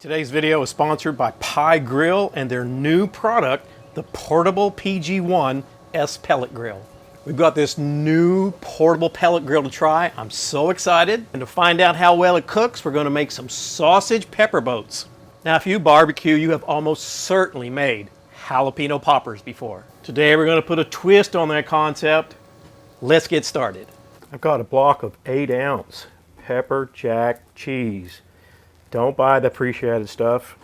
Today's video is sponsored by Pie Grill and their new product, the Portable PG1 S Pellet Grill. We've got this new portable pellet grill to try. I'm so excited. And to find out how well it cooks, we're going to make some sausage pepper boats. Now, if you barbecue, you have almost certainly made jalapeno poppers before. Today, we're going to put a twist on that concept. Let's get started. I've got a block of 8-ounce pepper jack cheese. Don't buy the pre-shredded stuff.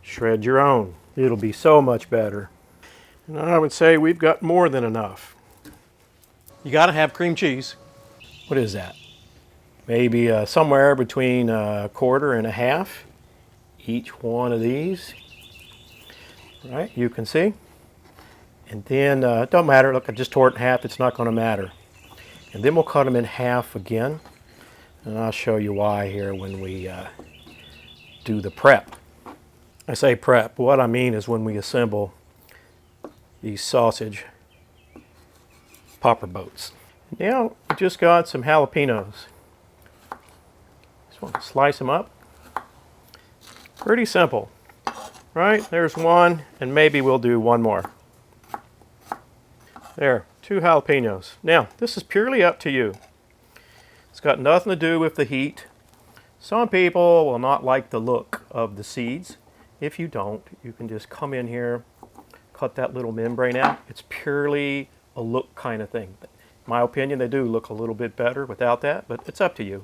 Shred your own. It'll be so much better. And I would say we've got more than enough. You got to have cream cheese. What is that? Maybe somewhere between a quarter and a half each one of these. Right, you can see. And then, it don't matter. Look, I just tore it in half. It's not going to matter. And then we'll cut them in half again. And I'll show you why here when we do the prep. I say prep. What I mean is when we assemble these sausage popper boats. Now we just got some jalapenos. Just want to slice them up. Pretty simple, right? There's one, and maybe we'll do one more. There, 2 jalapenos. Now this is purely up to you. It's got nothing to do with the heat. Some people will not like the look of the seeds. If you don't, you can just come in here, cut that little membrane out. It's purely a look kind of thing. In my opinion, they do look a little bit better without that, but it's up to you.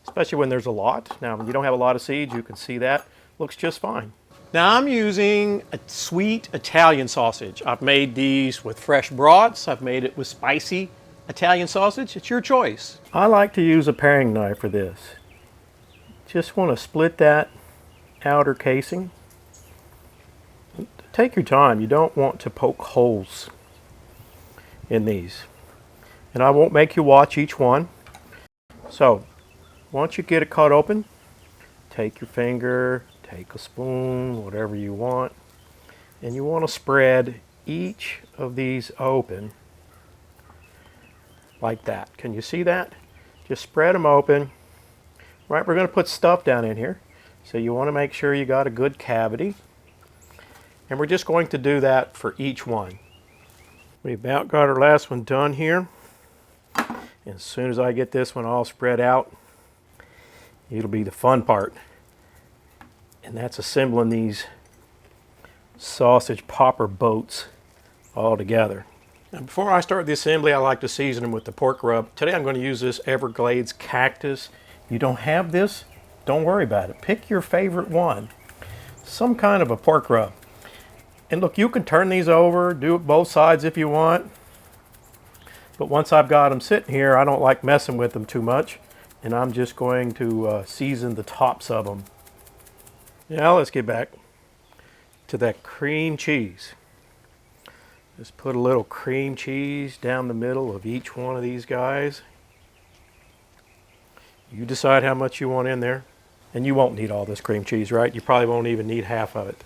Especially when there's a lot. Now, when you don't have a lot of seeds, you can see that. Looks just fine. Now, I'm using a sweet Italian sausage. I've made these with fresh brats. I've made it with spicy Italian sausage. It's your choice. I like to use a paring knife for this. Just want to split that outer casing. Take your time. You don't want to poke holes in these. And I won't make you watch each one. So, once you get it cut open, take your finger, take a spoon, whatever you want, and you want to spread each of these open like that. Can you see that? Just spread them open. Right, we're going to put stuff down in here. So you want to make sure you got a good cavity. And we're just going to do that for each one. We've about got our last one done here. And as soon as I get this one all spread out, it'll be the fun part. And that's assembling these sausage popper boats all together. Now, before I start the assembly, I like to season them with the pork rub. Today I'm going to use this Everglades cactus. You don't have this? Don't worry about it. Pick your favorite one. Some kind of a pork rub. And look, you can turn these over, do it both sides if you want. But once I've got them sitting here, I don't like messing with them too much. And I'm just going to season the tops of them. Now let's get back to that cream cheese. Just put a little cream cheese down the middle of each one of these guys. You decide how much you want in there. And you won't need all this cream cheese, right? You probably won't even need half of it.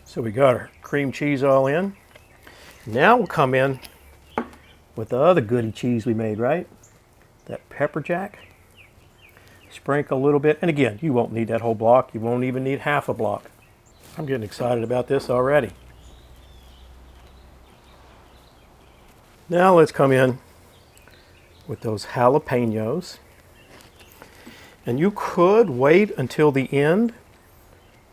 So we got our cream cheese all in. Now we'll come in with the other goody cheese we made, right? That pepper jack. Sprinkle a little bit. And again, you won't need that whole block. You won't even need half a block. I'm getting excited about this already. Now let's come in with those jalapenos. And you could wait until the end,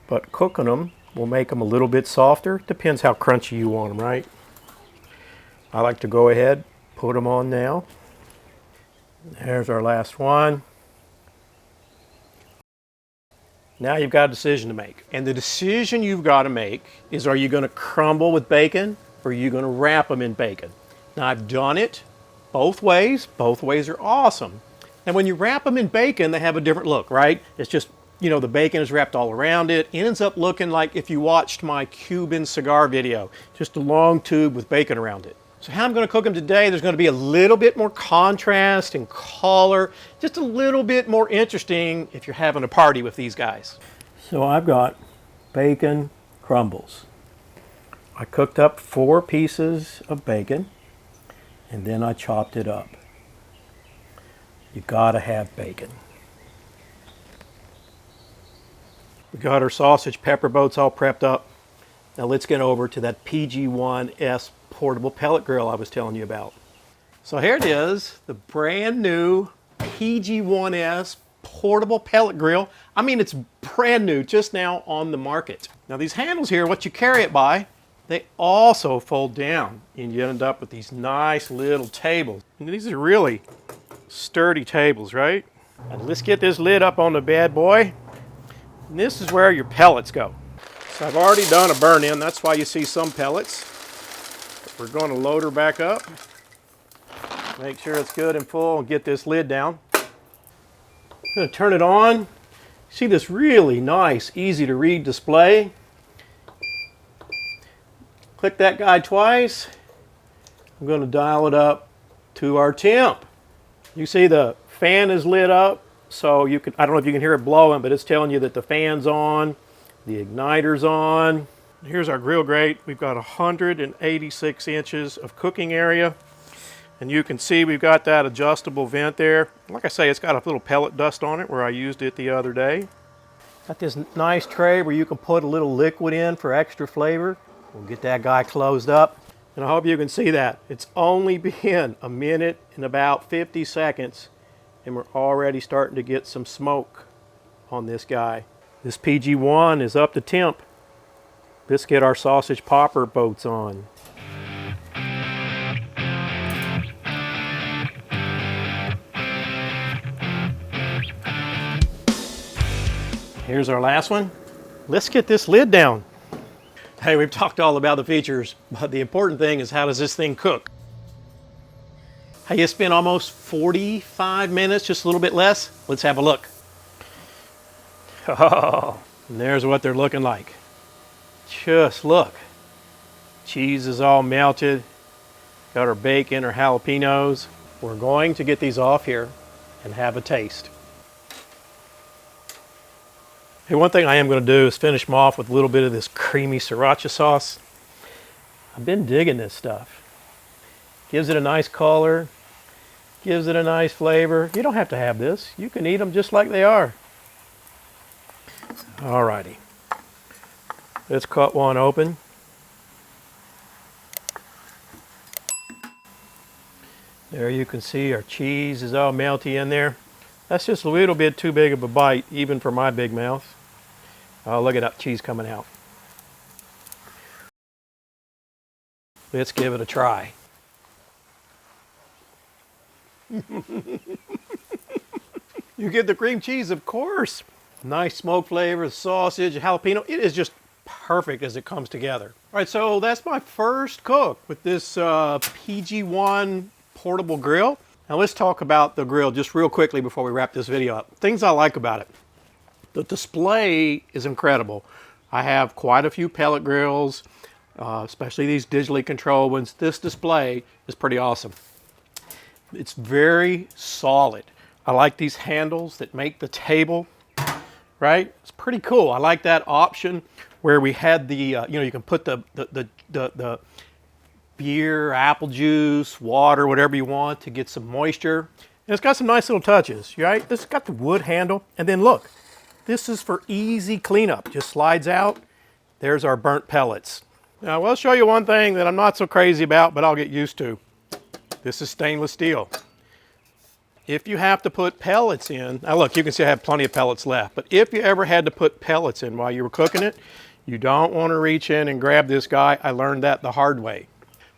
but cooking them will make them a little bit softer. Depends how crunchy you want them, right? I like to go ahead, put them on now. There's our last one. Now you've got a decision to make. And the decision you've got to make is, are you going to crumble with bacon or are you going to wrap them in bacon? Now I've done it both ways. Both ways are awesome. And when you wrap them in bacon, they have a different look, right? It's just, you know, the bacon is wrapped all around it. It ends up looking like if you watched my Cuban cigar video, just a long tube with bacon around it. So how I'm going to cook them today, there's going to be a little bit more contrast and color, just a little bit more interesting if you're having a party with these guys. So I've got bacon crumbles. I cooked up 4 pieces of bacon and then I chopped it up. You gotta have bacon. We got our sausage pepper boats all prepped up. Now let's get over to that PG1S portable pellet grill I was telling you about. So here it is, the brand new PG1S portable pellet grill. I mean, it's brand new, just now on the market. Now these handles here, what you carry it by, they also fold down and you end up with these nice little tables. And these are really sturdy tables, right? And let's get this lid up on the bad boy. And this is where your pellets go. So I've already done a burn in, that's why you see some pellets. We're going to load her back up. Make sure it's good and full and get this lid down. I'm going to turn it on. See this really nice, easy to read display. Click that guy twice. I'm going to dial it up to our temp. You see the fan is lit up, so you can, I don't know if you can hear it blowing, but it's telling you that the fan's on, the igniter's on. Here's our grill grate. We've got 186 inches of cooking area. And you can see we've got that adjustable vent there. Like I say, it's got a little pellet dust on it where I used it the other day. Got this nice tray where you can put a little liquid in for extra flavor. We'll get that guy closed up. And I hope you can see that. It's only been a minute and about 50 seconds and we're already starting to get some smoke on this guy. This PG1 is up to temp. Let's get our sausage popper boats on. Here's our last one. Let's get this lid down. Hey, we've talked all about the features, but the important thing is how does this thing cook? Hey, it's been almost 45 minutes, just a little bit less. Let's have a look. Oh, and there's what they're looking like. Just look. Cheese is all melted. Got our bacon, our jalapenos. We're going to get these off here and have a taste. Hey, one thing I am going to do is finish them off with a little bit of this creamy sriracha sauce. I've been digging this stuff. Gives it a nice color, gives it a nice flavor. You don't have to have this. You can eat them just like they are. Alrighty. Let's cut one open. There you can see our cheese is all melty in there. That's just a little bit too big of a bite, even for my big mouth. Oh, look at that cheese coming out. Let's give it a try. You get the cream cheese, of course. Nice smoke flavor, sausage, jalapeno. It is just perfect as it comes together. All right, so that's my first cook with this PG1 portable grill. Now let's talk about the grill just real quickly before we wrap this video up. Things I like about it. The display is incredible. I have quite a few pellet grills, especially these digitally controlled ones. This display is pretty awesome. It's very solid. I like these handles that make the table, right? It's pretty cool. I like that option where we had the, you know, you can put the beer, apple juice, water, whatever you want to get some moisture. And it's got some nice little touches, right? It's got the wood handle. And then look, this is for easy cleanup. Just slides out. There's our burnt pellets. Now, I will show you one thing that I'm not so crazy about, but I'll get used to. This is stainless steel. If you have to put pellets in, now look, you can see I have plenty of pellets left, but if you ever had to put pellets in while you were cooking it, you don't want to reach in and grab this guy. I learned that the hard way.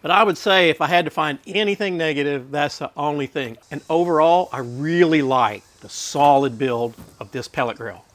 But I would say if I had to find anything negative, that's the only thing. And overall, I really like the solid build of this pellet grill.